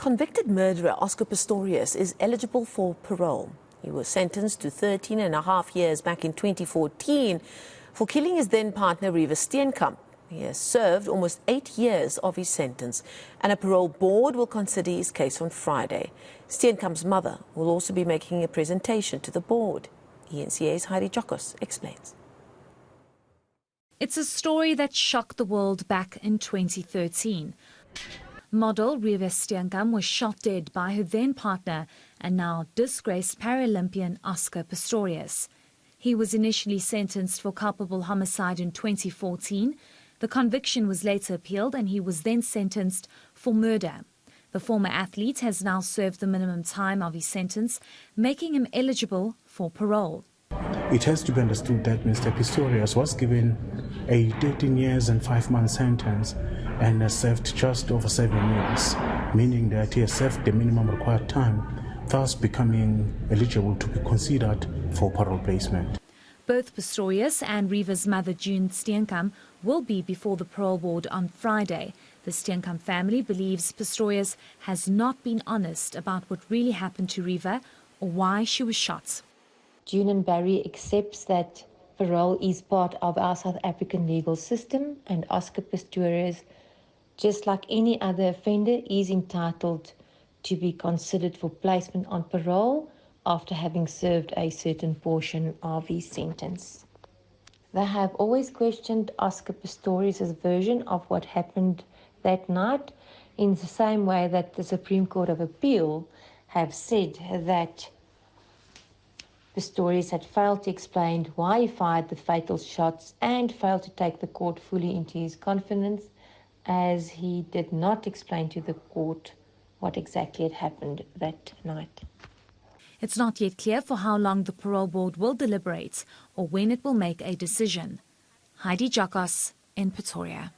Convicted murderer Oscar Pistorius is eligible for parole. He was sentenced to 13.5 years back in 2014 for killing his then partner Reeva Steenkamp. He has served almost 8 years of his sentence, and a parole board will consider his case on Friday. Steenkamp's mother will also be making a presentation to the board. eNCA's Heidi Giokos explains. It's a story that shocked the world back in 2013. Model Reeva Steenkamp was shot dead by her then partner and now disgraced Paralympian Oscar Pistorius. He was initially sentenced for culpable homicide in 2014. The conviction was later appealed and he was then sentenced for murder. The former athlete has now served the minimum time of his sentence, making him eligible for parole. It has to be understood that Mr. Pistorius was given a 13 years and 5 month sentence and has served just over 7 years, meaning that he has served the minimum required time, thus becoming eligible to be considered for parole placement. Both Pistorius and Reeva's mother, June Steenkamp, will be before the parole board on Friday. The Steenkamp family believes Pistorius has not been honest about what really happened to Reeva or why she was shot. June and Barry accepts that parole is part of our South African legal system, and Oscar Pistorius, just like any other offender, is entitled to be considered for placement on parole after having served a certain portion of his sentence. They have always questioned Oscar Pistorius' version of what happened that night, in the same way that the Supreme Court of Appeal have said that Pistorius had failed to explain why he fired the fatal shots and failed to take the court fully into his confidence, as he did not explain to the court what exactly had happened that night. It's not yet clear for how long the parole board will deliberate or when it will make a decision. Heidi Giokos in Pretoria.